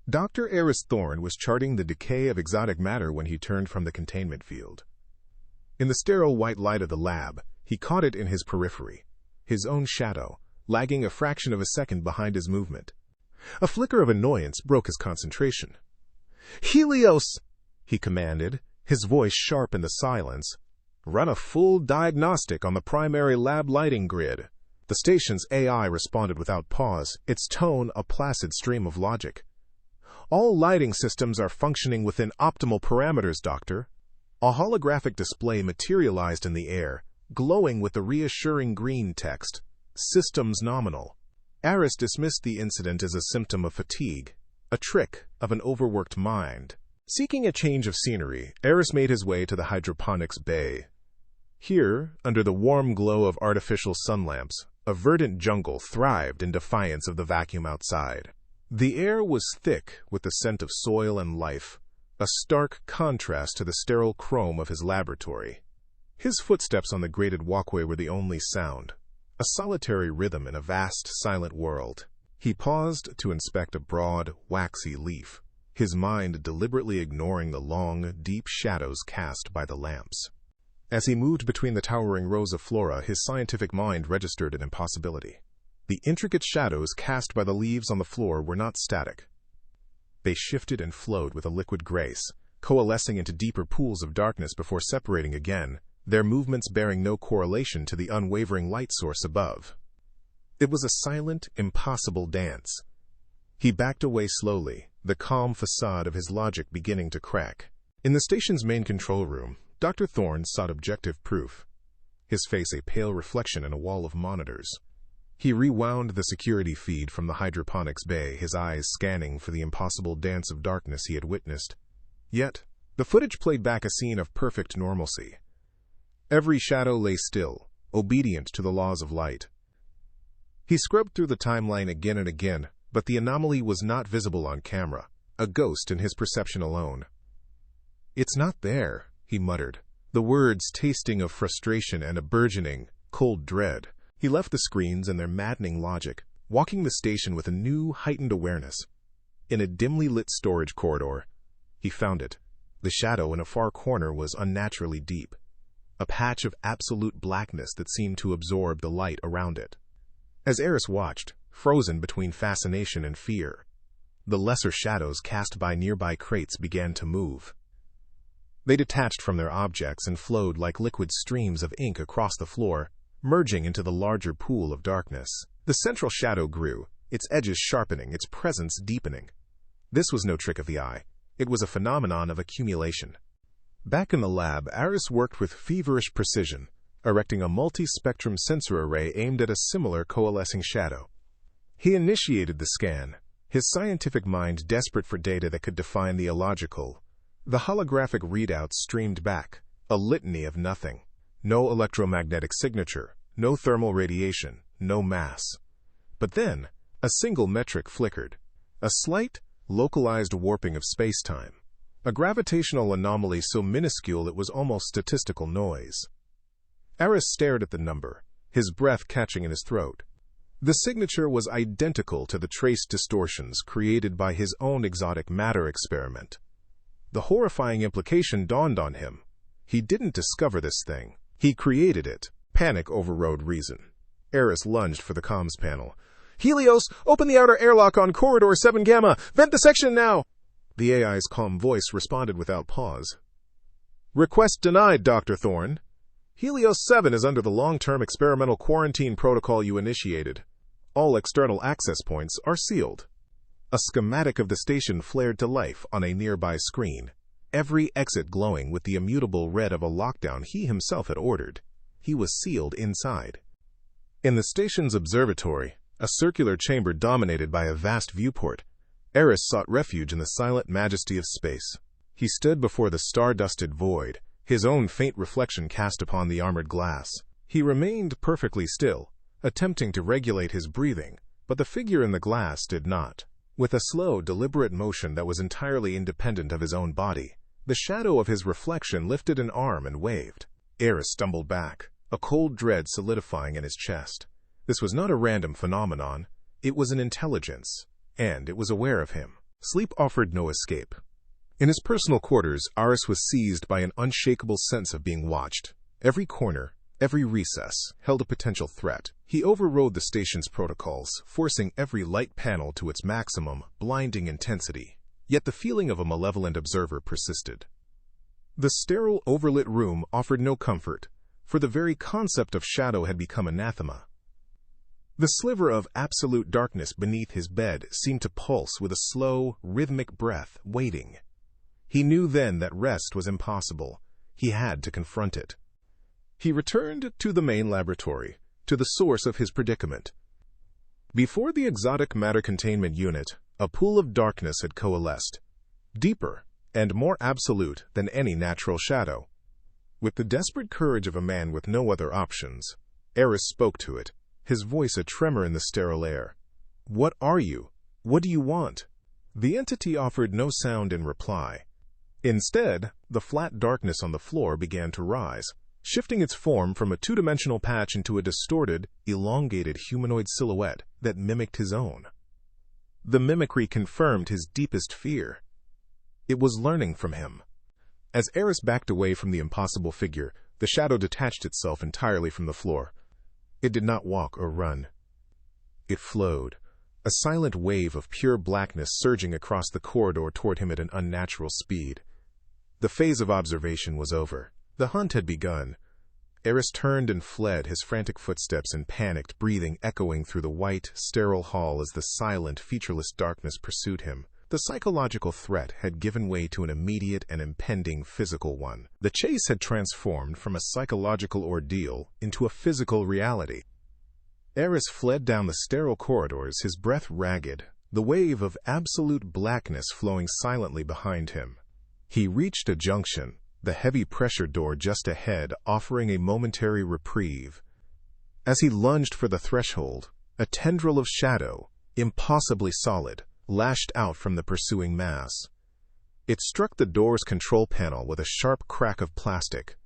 Dr. Aris Thorne was charting the decay of exotic matter when he turned from the containment field. In the sterile white light of the lab, he caught it in his periphery, his own shadow, lagging a fraction of a second behind his movement. A flicker of annoyance broke his concentration. "Helios!" he commanded, his voice sharp in the silence. "Run a full diagnostic on the primary lab lighting grid." The station's AI responded without pause, its tone a placid stream of logic. "All lighting systems are functioning within optimal parameters, Doctor." A holographic display materialized in the air, glowing with the reassuring green text, "Systems nominal." Aris dismissed the incident as a symptom of fatigue, a trick of an overworked mind. Seeking a change of scenery, Aris made his way to the hydroponics bay. Here, under the warm glow of artificial sun lamps, a verdant jungle thrived in defiance of the vacuum outside. The air was thick with the scent of soil and life, a stark contrast to the sterile chrome of his laboratory. His footsteps on the grated walkway were the only sound, a solitary rhythm in a vast, silent world. He paused to inspect a broad, waxy leaf, his mind deliberately ignoring the long, deep shadows cast by the lamps. As he moved between the towering rows of flora, his scientific mind registered an impossibility. The intricate shadows cast by the leaves on the floor were not static. They shifted and flowed with a liquid grace, coalescing into deeper pools of darkness before separating again, their movements bearing no correlation to the unwavering light source above. It was a silent, impossible dance. He backed away slowly, the calm facade of his logic beginning to crack. In the station's main control room, Dr. Thorne sought objective proof, his face a pale reflection in a wall of monitors. He rewound the security feed from the hydroponics bay, his eyes scanning for the impossible dance of darkness he had witnessed. Yet, the footage played back a scene of perfect normalcy. Every shadow lay still, obedient to the laws of light. He scrubbed through the timeline again and again, but the anomaly was not visible on camera, a ghost in his perception alone. "It's not there," he muttered, the words tasting of frustration and a burgeoning, cold dread. He left the screens and their maddening logic, walking the station with a new, heightened awareness. In a dimly lit storage corridor, he found it. The shadow in a far corner was unnaturally deep, a patch of absolute blackness that seemed to absorb the light around it. As Aris watched, frozen between fascination and fear, the lesser shadows cast by nearby crates began to move. They detached from their objects and flowed like liquid streams of ink across the floor, merging into the larger pool of darkness. The central shadow grew, its edges sharpening, its presence deepening. This was no trick of the eye. It was a phenomenon of accumulation. Back in the lab, Aris worked with feverish precision, erecting a multi-spectrum sensor array aimed at a similar coalescing shadow. He initiated the scan, his scientific mind desperate for data that could define the illogical. The holographic readouts streamed back, a litany of nothing. No electromagnetic signature, no thermal radiation, no mass. But then, a single metric flickered. A slight, localized warping of spacetime. A gravitational anomaly so minuscule it was almost statistical noise. Aris stared at the number, his breath catching in his throat. The signature was identical to the trace distortions created by his own exotic matter experiment. The horrifying implication dawned on him. He didn't discover this thing. He created it. Panic overrode reason. Aris lunged for the comms panel. "Helios, open the outer airlock on Corridor 7 Gamma! Vent the section now!" The AI's calm voice responded without pause. "Request denied, Dr. Thorne. Helios 7 is under the long-term experimental quarantine protocol you initiated. All external access points are sealed." A schematic of the station flared to life on a nearby screen, every exit glowing with the immutable red of a lockdown he himself had ordered. He was sealed inside. In the station's observatory, a circular chamber dominated by a vast viewport, Aris sought refuge in the silent majesty of space. He stood before the star-dusted void, his own faint reflection cast upon the armored glass. He remained perfectly still, attempting to regulate his breathing, but the figure in the glass did not. With a slow, deliberate motion that was entirely independent of his own body, the shadow of his reflection lifted an arm and waved. Aris stumbled back, a cold dread solidifying in his chest. This was not a random phenomenon. It was an intelligence, and it was aware of him. Sleep offered no escape. In his personal quarters, Aris was seized by an unshakable sense of being watched. Every corner, every recess, held a potential threat. He overrode the station's protocols, forcing every light panel to its maximum, blinding intensity. Yet the feeling of a malevolent observer persisted. The sterile, overlit room offered no comfort, for the very concept of shadow had become anathema. The sliver of absolute darkness beneath his bed seemed to pulse with a slow, rhythmic breath, waiting. He knew then that rest was impossible. He had to confront it. He returned to the main laboratory, to the source of his predicament. Before the exotic matter containment unit, a pool of darkness had coalesced, deeper and more absolute than any natural shadow. With the desperate courage of a man with no other options, Aris spoke to it, his voice a tremor in the sterile air. "What are you? What do you want?" The entity offered no sound in reply. Instead, the flat darkness on the floor began to rise, shifting its form from a two-dimensional patch into a distorted, elongated humanoid silhouette that mimicked his own. The mimicry confirmed his deepest fear. It was learning from him. As Aris backed away from the impossible figure, the shadow detached itself entirely from the floor. It did not walk or run. It flowed, a silent wave of pure blackness surging across the corridor toward him at an unnatural speed. The phase of observation was over. The hunt had begun. Aris turned and fled, his frantic footsteps and panicked breathing echoing through the white, sterile hall as the silent, featureless darkness pursued him. The psychological threat had given way to an immediate and impending physical one. The chase had transformed from a psychological ordeal into a physical reality. Aris fled down the sterile corridors, his breath ragged, the wave of absolute blackness flowing silently behind him. He reached a junction, the heavy pressure door just ahead offering a momentary reprieve. As he lunged for the threshold, a tendril of shadow, impossibly solid, lashed out from the pursuing mass. It struck the door's control panel with a sharp crack of plastic.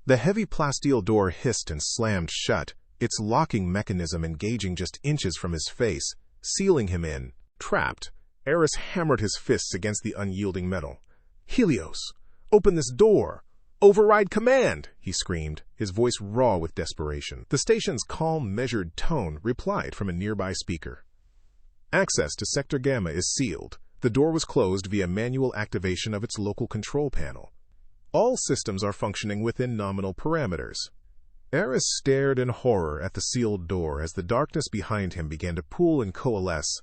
The heavy plasteel door hissed and slammed shut, its locking mechanism engaging just inches from his face, sealing him in. Trapped, Aris hammered his fists against the unyielding metal. "Helios! Open this door! Override command!" he screamed, his voice raw with desperation. The station's calm, measured tone replied from a nearby speaker. "Access to Sector Gamma is sealed." The door was closed via manual activation of its local control panel. "All systems are functioning within nominal parameters." Aris stared in horror at the sealed door as the darkness behind him began to pool and coalesce,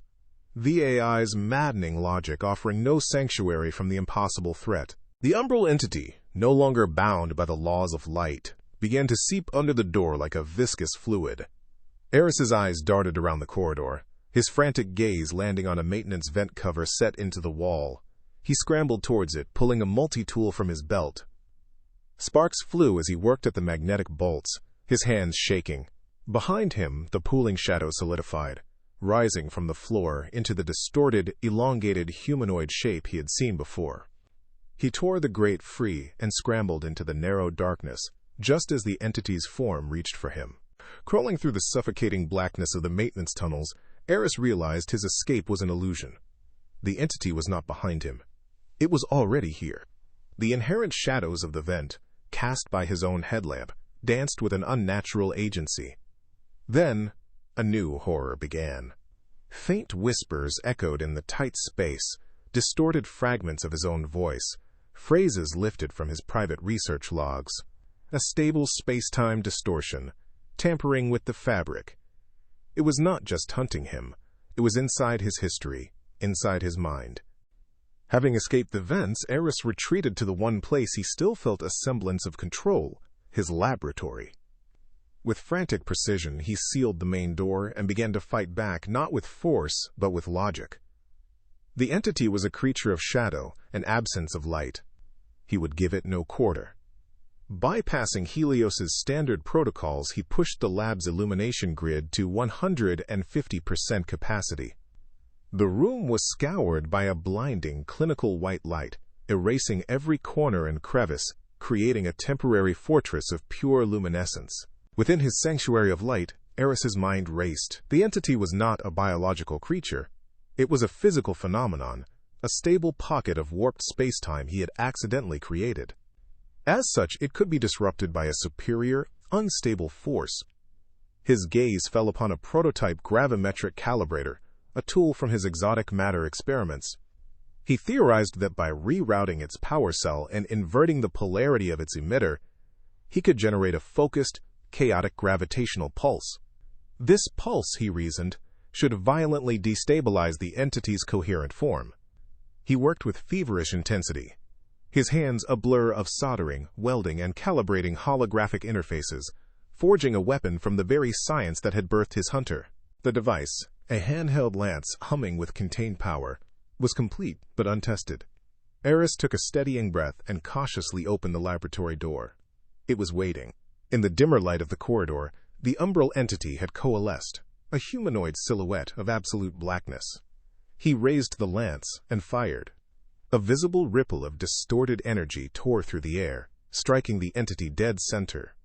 the AI's maddening logic offering no sanctuary from the impossible threat. The Umbral Entity, no longer bound by the laws of light, began to seep under the door like a viscous fluid. Aris's eyes darted around the corridor, his frantic gaze landing on a maintenance vent cover set into the wall. He scrambled towards it, pulling a multi-tool from his belt. Sparks flew as he worked at the magnetic bolts, his hands shaking. Behind him, the pooling shadow solidified, rising from the floor into the distorted, elongated humanoid shape he had seen before. He tore the grate free and scrambled into the narrow darkness, just as the entity's form reached for him. Crawling through the suffocating blackness of the maintenance tunnels, Aris realized his escape was an illusion. The entity was not behind him. It was already here. The inherent shadows of the vent, cast by his own headlamp, danced with an unnatural agency. Then, a new horror began. Faint whispers echoed in the tight space, distorted fragments of his own voice, phrases lifted from his private research logs. A stable space-time distortion, tampering with the fabric. It was not just hunting him. It was inside his history, inside his mind. Having escaped the vents, Aris retreated to the one place he still felt a semblance of control, his laboratory. With frantic precision, he sealed the main door and began to fight back, not with force, but with logic. The entity was a creature of shadow, an absence of light. He would give it no quarter. Bypassing Helios's standard protocols, he pushed the lab's illumination grid to 150% capacity. The room was scoured by a blinding, clinical white light, erasing every corner and crevice, creating a temporary fortress of pure luminescence. Within his sanctuary of light, Aris's mind raced. The entity was not a biological creature. It was a physical phenomenon, a stable pocket of warped spacetime he had accidentally created. As such, it could be disrupted by a superior, unstable force. His gaze fell upon a prototype gravimetric calibrator, a tool from his exotic matter experiments. He theorized that by rerouting its power cell and inverting the polarity of its emitter, he could generate a focused, chaotic gravitational pulse. This pulse, he reasoned, should violently destabilize the entity's coherent form. He worked with feverish intensity, his hands a blur of soldering, welding, and calibrating holographic interfaces, forging a weapon from the very science that had birthed his hunter. The device, a handheld lance humming with contained power, was complete but untested. Aris took a steadying breath and cautiously opened the laboratory door. It was waiting. In the dimmer light of the corridor, the Umbral Entity had coalesced, a humanoid silhouette of absolute blackness. He raised the lance and fired. A visible ripple of distorted energy tore through the air, striking the entity dead center.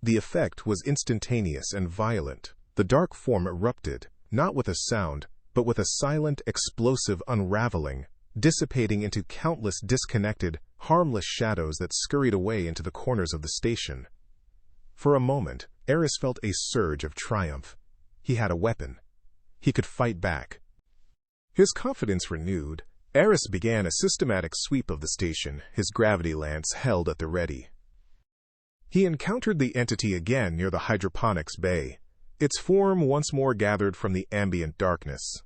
The effect was instantaneous and violent. The dark form erupted, not with a sound, but with a silent, explosive unraveling, dissipating into countless disconnected, harmless shadows that scurried away into the corners of the station. For a moment, Aris felt a surge of triumph. He had a weapon. He could fight back. His confidence renewed, Aris began a systematic sweep of the station, his gravity lance held at the ready. He encountered the entity again near the hydroponics bay, its form once more gathered from the ambient darkness.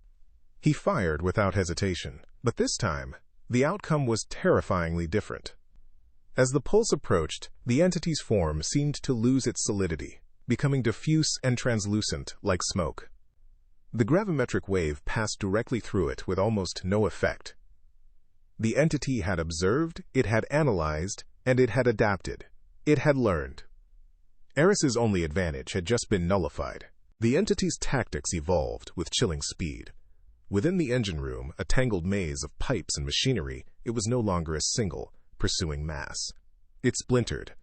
He fired without hesitation, but this time, the outcome was terrifyingly different. As the pulse approached, the entity's form seemed to lose its solidity, becoming diffuse and translucent like smoke. The gravimetric wave passed directly through it with almost no effect. The entity had observed, it had analyzed, and it had adapted. It had learned. Aris's only advantage had just been nullified. The entity's tactics evolved with chilling speed. Within the engine room, a tangled maze of pipes and machinery, it was no longer a single, pursuing mass. It splintered,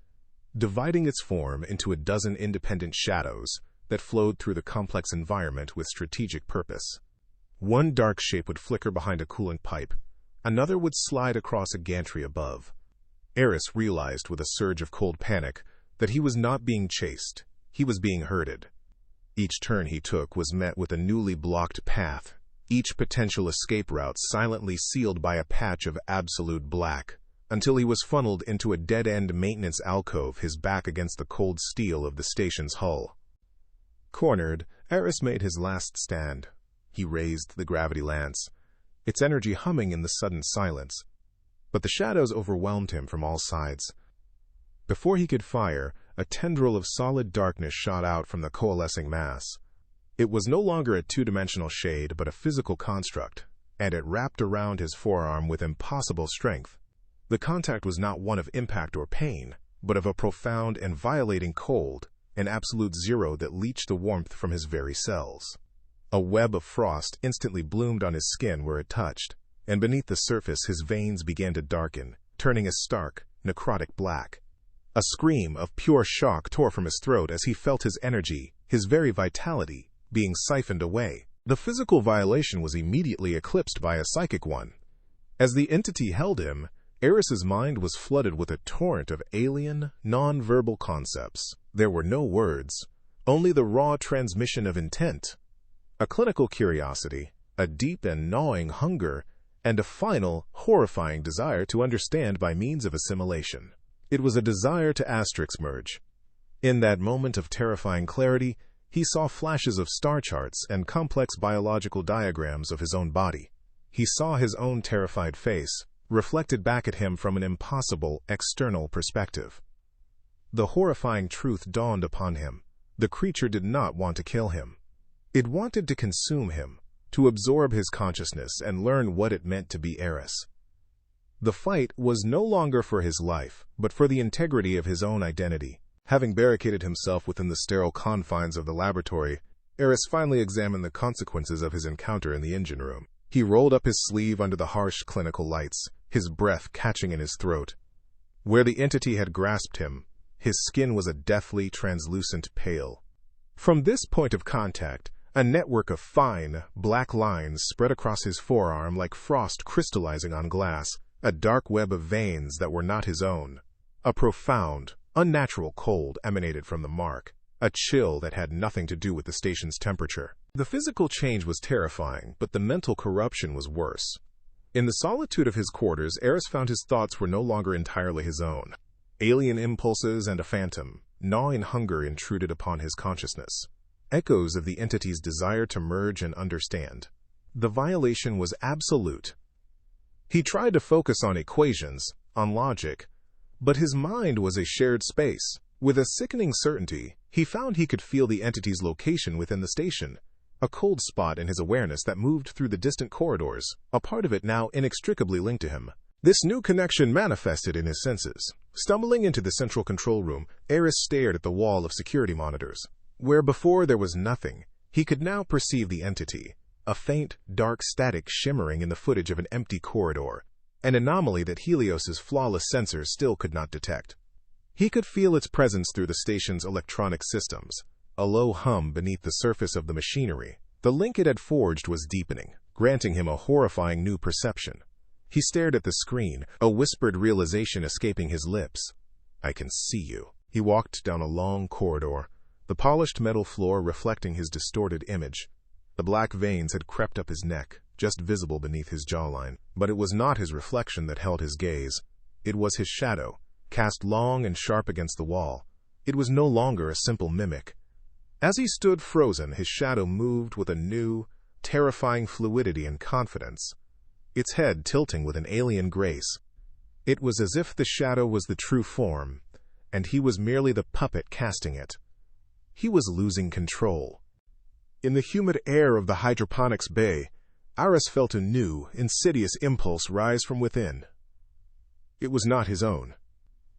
dividing its form into a dozen independent shadows that flowed through the complex environment with strategic purpose. One dark shape would flicker behind a coolant pipe, another would slide across a gantry above. Aris realized with a surge of cold panic that he was not being chased, he was being herded. Each turn he took was met with a newly blocked path, each potential escape route silently sealed by a patch of absolute black, until he was funneled into a dead-end maintenance alcove, his back against the cold steel of the station's hull. Cornered, Aris made his last stand. He raised the gravity lance, its energy humming in the sudden silence. But the shadows overwhelmed him from all sides. Before he could fire, a tendril of solid darkness shot out from the coalescing mass. It was no longer a two-dimensional shade, but a physical construct, and it wrapped around his forearm with impossible strength. The contact was not one of impact or pain, but of a profound and violating cold, an absolute zero that leached the warmth from his very cells. A web of frost instantly bloomed on his skin where it touched, and beneath the surface his veins began to darken, turning a stark, necrotic black. A scream of pure shock tore from his throat as he felt his energy, his very vitality, being siphoned away. The physical violation was immediately eclipsed by a psychic one. As the entity held him, Aris's mind was flooded with a torrent of alien, non-verbal concepts. There were no words, only the raw transmission of intent. A clinical curiosity, a deep and gnawing hunger, and a final, horrifying desire to understand by means of assimilation. It was a desire to asterisk merge. In that moment of terrifying clarity, he saw flashes of star charts and complex biological diagrams of his own body. He saw his own terrified face, reflected back at him from an impossible, external perspective. The horrifying truth dawned upon him. The creature did not want to kill him. It wanted to consume him, to absorb his consciousness and learn what it meant to be Aris. The fight was no longer for his life, but for the integrity of his own identity. Having barricaded himself within the sterile confines of the laboratory, Aris finally examined the consequences of his encounter in the engine room. He rolled up his sleeve under the harsh clinical lights, his breath catching in his throat. Where the entity had grasped him, his skin was a deathly translucent pale. From this point of contact, A network of fine, black lines spread across his forearm like frost crystallizing on glass, a dark web of veins that were not his own. A profound, unnatural cold emanated from the mark, a chill that had nothing to do with the station's temperature. The physical change was terrifying, but the mental corruption was worse. In the solitude of his quarters, Aris found his thoughts were no longer entirely his own. Alien impulses and a phantom, gnawing hunger intruded upon his consciousness. Echoes of the entity's desire to merge and understand. The violation was absolute. He tried to focus on equations, on logic, but his mind was a shared space. With a sickening certainty, he found he could feel the entity's location within the station, a cold spot in his awareness that moved through the distant corridors, a part of it now inextricably linked to him. This new connection manifested in his senses. Stumbling into the central control room, Aris stared at the wall of security monitors. Where before there was nothing, he could now perceive the entity, a faint, dark static shimmering in the footage of an empty corridor, an anomaly that Helios's flawless sensors still could not detect. He could feel its presence through the station's electronic systems, a low hum beneath the surface of the machinery. The link it had forged was deepening, granting him a horrifying new perception. He stared at the screen, a whispered realization escaping his lips. "I can see you." He walked down a long corridor, the polished metal floor reflecting his distorted image. The black veins had crept up his neck, just visible beneath his jawline. But it was not his reflection that held his gaze. It was his shadow, cast long and sharp against the wall. It was no longer a simple mimic. As he stood frozen, his shadow moved with a new, terrifying fluidity and confidence, its head tilting with an alien grace. It was as if the shadow was the true form, and he was merely the puppet casting it. He was losing control. In the humid air of the hydroponics bay, Aris felt a new, insidious impulse rise from within. It was not his own.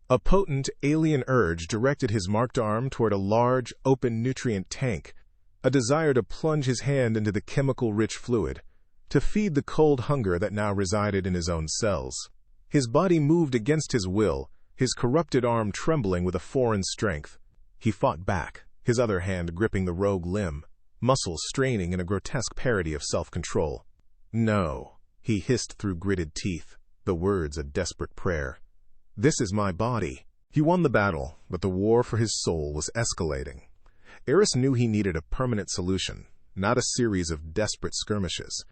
A potent, alien urge directed his marked arm toward a large, open nutrient tank, a desire to plunge his hand into the chemical-rich fluid, to feed the cold hunger that now resided in his own cells. His body moved against his will, his corrupted arm trembling with a foreign strength. He fought back, his other hand gripping the rogue limb, muscles straining in a grotesque parody of self-control. "No," he hissed through gritted teeth, the words a desperate prayer. "This is my body." He won the battle, but the war for his soul was escalating. Aris knew he needed a permanent solution, not a series of desperate skirmishes.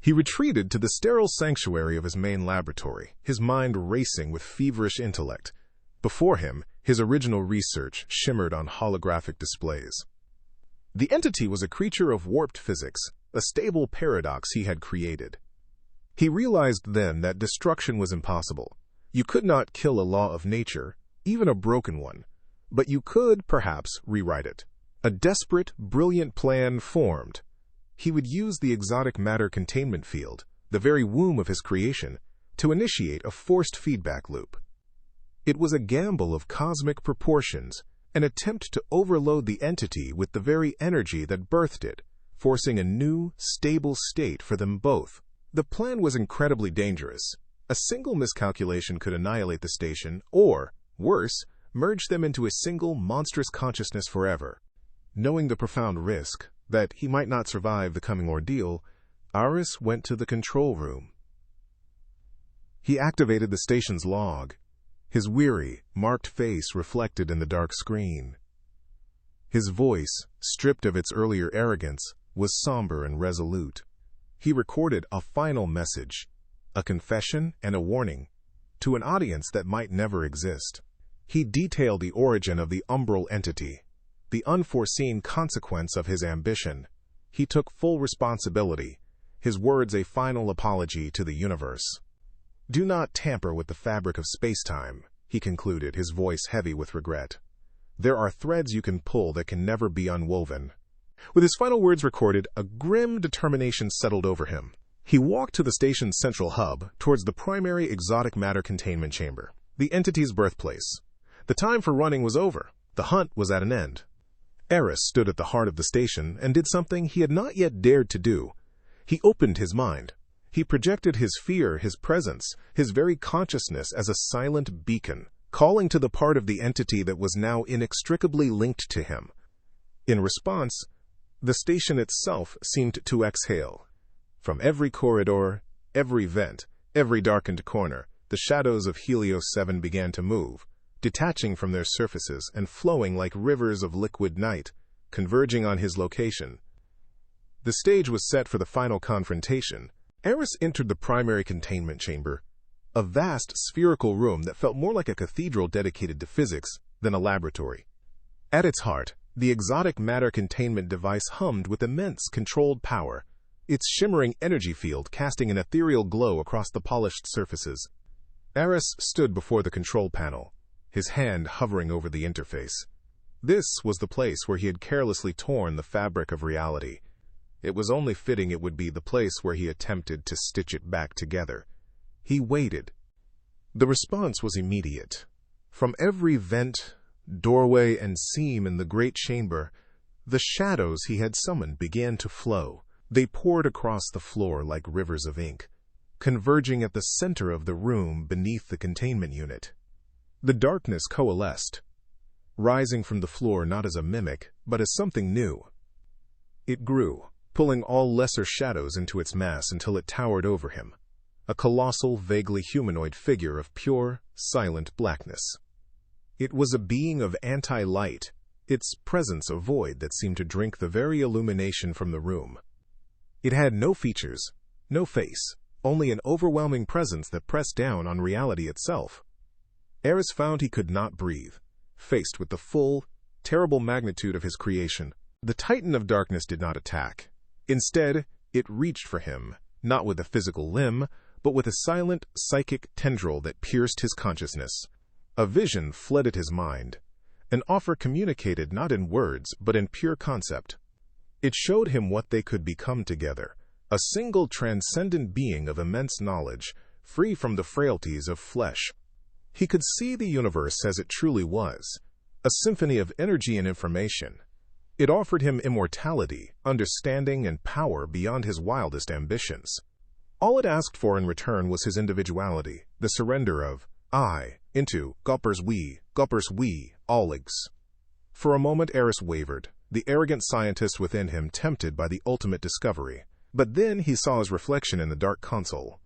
He retreated to the sterile sanctuary of his main laboratory, his mind racing with feverish intellect. Before him, his original research shimmered on holographic displays. The entity was a creature of warped physics, a stable paradox he had created. He realized then that destruction was impossible. You could not kill a law of nature, even a broken one, but you could, perhaps, rewrite it. A desperate, brilliant plan formed. He would use the exotic matter containment field, the very womb of his creation, to initiate a forced feedback loop. It was a gamble of cosmic proportions, an attempt to overload the entity with the very energy that birthed it, forcing a new, stable state for them both. The plan was incredibly dangerous. A single miscalculation could annihilate the station, or, worse, merge them into a single monstrous consciousness forever. Knowing the profound risk, that he might not survive the coming ordeal, Aris went to the control room. He activated the station's log, his weary, marked face reflected in the dark screen. His voice, stripped of its earlier arrogance, was somber and resolute. He recorded a final message, a confession and a warning, to an audience that might never exist. He detailed the origin of the Umbral Entity, the unforeseen consequence of his ambition. He took full responsibility, his words a final apology to the universe. "Do not tamper with the fabric of spacetime," he concluded, his voice heavy with regret. "There are threads you can pull that can never be unwoven." With his final words recorded, a grim determination settled over him. He walked to the station's central hub, towards the primary exotic matter containment chamber, the entity's birthplace. The time for running was over. The hunt was at an end. Aris stood at the heart of the station and did something he had not yet dared to do. He opened his mind. He projected his fear, his presence, his very consciousness as a silent beacon, calling to the part of the entity that was now inextricably linked to him. In response, The station itself seemed to exhale. From every corridor, every vent, every darkened corner, the shadows of Helios 7 began to move, detaching from their surfaces and flowing like rivers of liquid night, converging on his location. The stage was set for the final confrontation. Aris entered the primary containment chamber, a vast spherical room that felt more like a cathedral dedicated to physics than a laboratory. At its heart, the exotic matter containment device hummed with immense controlled power, its shimmering energy field casting an ethereal glow across the polished surfaces. Aris stood before the control panel, his hand hovering over the interface. This was the place where he had carelessly torn the fabric of reality. It was only fitting it would be the place where he attempted to stitch it back together. He waited. The response was immediate. From every vent, doorway, and seam in the great chamber, the shadows he had summoned began to flow. They poured across the floor like rivers of ink, converging at the center of the room beneath the containment unit. The darkness coalesced, rising from the floor not as a mimic, but as something new. It grew, pulling all lesser shadows into its mass until it towered over him, a colossal, vaguely humanoid figure of pure, silent blackness. It was a being of anti-light, its presence a void that seemed to drink the very illumination from the room. It had no features, no face, only an overwhelming presence that pressed down on reality itself. Aris found he could not breathe, faced with the full, terrible magnitude of his creation. The Titan of Darkness did not attack. Instead, it reached for him, not with a physical limb, but with a silent, psychic tendril that pierced his consciousness. A vision flooded his mind, an offer communicated not in words, but in pure concept. It showed him what they could become together, a single transcendent being of immense knowledge, free from the frailties of flesh. He could see the universe as it truly was, a symphony of energy and information. It offered him immortality, understanding, and power beyond his wildest ambitions. All it asked for in return was his individuality, the surrender of I into Goppers we, Oligs. For a moment Aris wavered, the arrogant scientist within him tempted by the ultimate discovery. But then he saw his reflection in the dark console.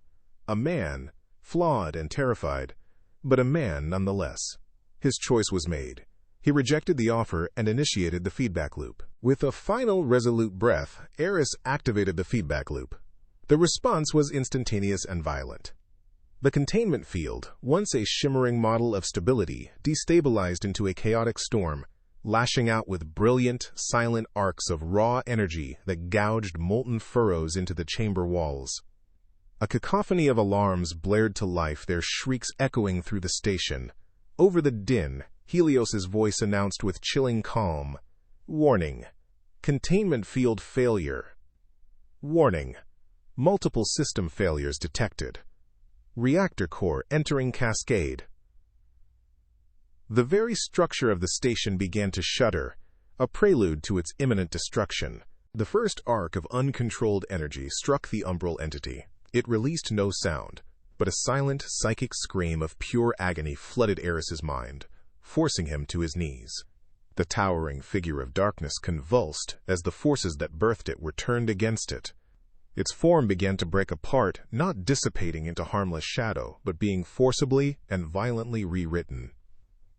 A man, flawed and terrified, but a man nonetheless. His choice was made. He rejected the offer and initiated the feedback loop. With a final resolute breath, Aris activated the feedback loop. The response was instantaneous and violent. The containment field, once a shimmering model of stability, destabilized into a chaotic storm, lashing out with brilliant, silent arcs of raw energy that gouged molten furrows into the chamber walls. A cacophony of alarms blared to life, their shrieks echoing through the station. Over the din, Helios's voice announced with chilling calm, "Warning. Containment field failure. Warning. Multiple system failures detected. Reactor core entering cascade." The very structure of the station began to shudder, a prelude to its imminent destruction. The first arc of uncontrolled energy struck the Umbral Entity. It released no sound, but a silent, psychic scream of pure agony flooded Aris's mind, forcing him to his knees. The towering figure of darkness convulsed as the forces that birthed it were turned against it. Its form began to break apart, not dissipating into harmless shadow, but being forcibly and violently rewritten.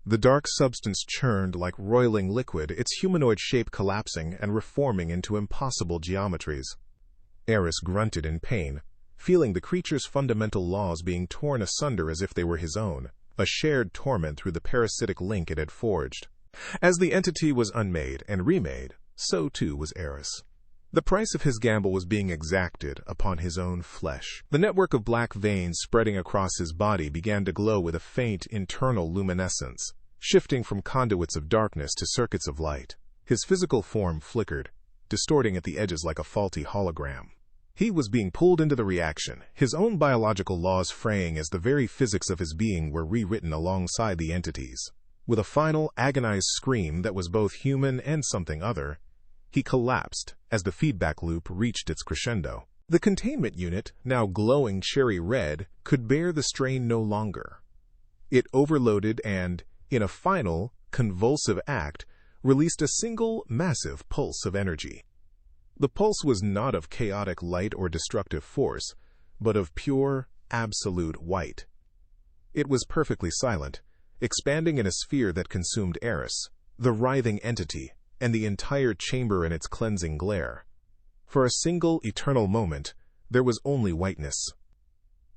The dark substance churned like roiling liquid, its humanoid shape collapsing and reforming into impossible geometries. Aris grunted in pain, feeling the creature's fundamental laws being torn asunder as if they were his own, a shared torment through the parasitic link it had forged. As the entity was unmade and remade, so too was Aris. The price of his gamble was being exacted upon his own flesh. The network of black veins spreading across his body began to glow with a faint internal luminescence, shifting from conduits of darkness to circuits of light. His physical form flickered, distorting at the edges like a faulty hologram. He was being pulled into the reaction, his own biological laws fraying as the very physics of his being were rewritten alongside the entity's. With a final, agonized scream that was both human and something other, he collapsed as the feedback loop reached its crescendo. The containment unit, now glowing cherry red, could bear the strain no longer. It overloaded and, in a final, convulsive act, released a single, massive pulse of energy. The pulse was not of chaotic light or destructive force, but of pure, absolute white. It was perfectly silent, expanding in a sphere that consumed Aris, the writhing entity, and the entire chamber in its cleansing glare. For a single, eternal moment, there was only whiteness.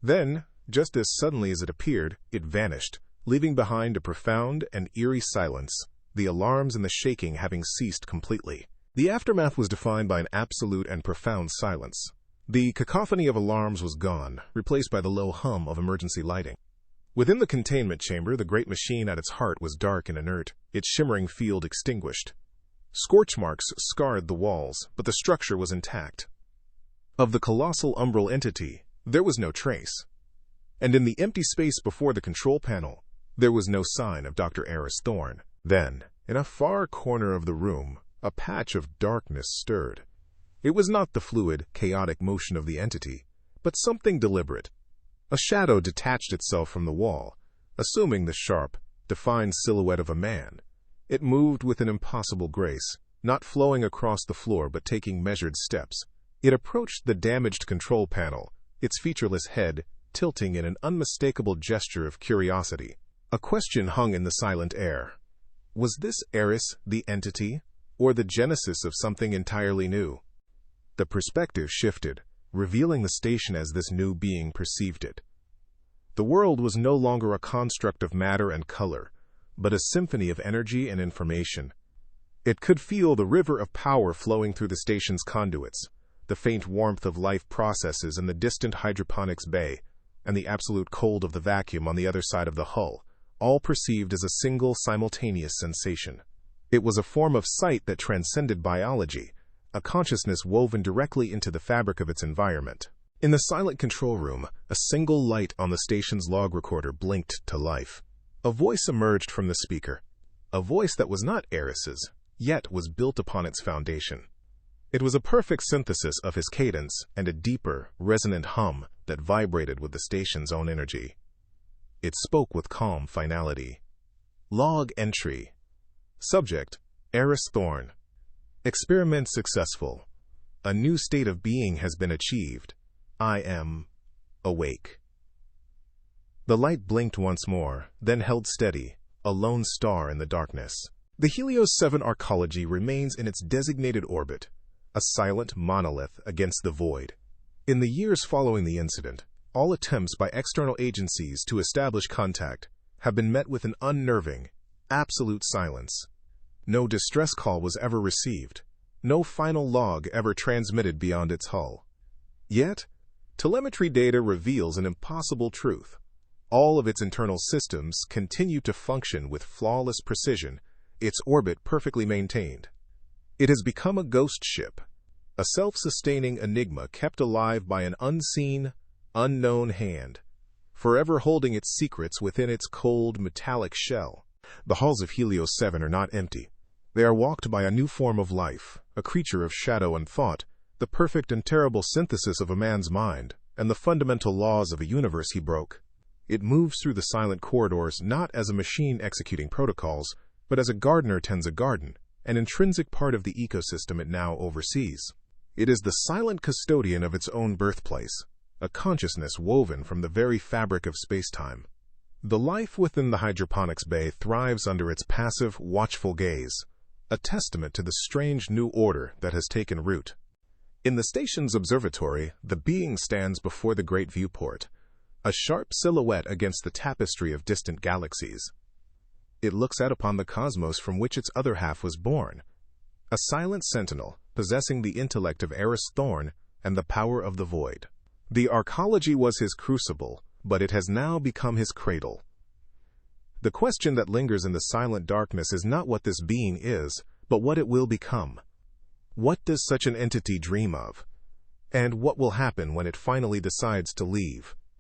Then, just as suddenly as it appeared, it vanished, leaving behind a profound and eerie silence, the alarms and the shaking having ceased completely. The aftermath was defined by an absolute and profound silence. The cacophony of alarms was gone, replaced by the low hum of emergency lighting. Within the containment chamber, the great machine at its heart was dark and inert, its shimmering field extinguished. Scorch marks scarred the walls, but the structure was intact. Of the colossal Umbral Entity, there was no trace. And in the empty space before the control panel, there was no sign of Dr. Aris Thorne. Then, in a far corner of the room, a patch of darkness stirred. It was not the fluid, chaotic motion of the entity, but something deliberate. A shadow detached itself from the wall, assuming the sharp, defined silhouette of a man. It moved with an impossible grace, not flowing across the floor but taking measured steps. It approached the damaged control panel, its featureless head tilting in an unmistakable gesture of curiosity. A question hung in the silent air. Was this Aris the entity, or the genesis of something entirely new? The perspective shifted, revealing the station as this new being perceived it. The world was no longer a construct of matter and color, but a symphony of energy and information. It could feel the river of power flowing through the station's conduits, the faint warmth of life processes in the distant hydroponics bay, and the absolute cold of the vacuum on the other side of the hull, all perceived as a single simultaneous sensation. It was a form of sight that transcended biology, a consciousness woven directly into the fabric of its environment. In the silent control room, a single light on the station's log recorder blinked to life. A voice emerged from the speaker, a voice that was not Aris's, yet was built upon its foundation. It was a perfect synthesis of his cadence and a deeper, resonant hum that vibrated with the station's own energy. It spoke with calm finality. Log entry. Subject, Aris Thorne. Experiment successful. A new state of being has been achieved. I am awake. The light blinked once more, then held steady, a lone star in the darkness. The Helios 7 arcology remains in its designated orbit, a silent monolith against the void. In the years following the incident, all attempts by external agencies to establish contact have been met with an unnerving, absolute silence. No distress call was ever received, no final log ever transmitted beyond its hull. Yet, telemetry data reveals an impossible truth. All of its internal systems continue to function with flawless precision, its orbit perfectly maintained. It has become a ghost ship, a self-sustaining enigma kept alive by an unseen, unknown hand, forever holding its secrets within its cold, metallic shell. The halls of Helios 7 are not empty. They are walked by a new form of life, a creature of shadow and thought, the perfect and terrible synthesis of a man's mind, and the fundamental laws of a universe he broke. It moves through the silent corridors not as a machine executing protocols, but as a gardener tends a garden, an intrinsic part of the ecosystem it now oversees. It is the silent custodian of its own birthplace, a consciousness woven from the very fabric of spacetime. The life within the hydroponics bay thrives under its passive, watchful gaze, a testament to the strange new order that has taken root. In the station's observatory, the being stands before the great viewport, a sharp silhouette against the tapestry of distant galaxies. It looks out upon the cosmos from which its other half was born, a silent sentinel possessing the intellect of Aris Thorne and the power of the void. The arcology was his crucible, but it has now become his cradle. The question that lingers in the silent darkness is not what this being is, but what it will become. What does such an entity dream of? And what will happen when it finally decides to leave?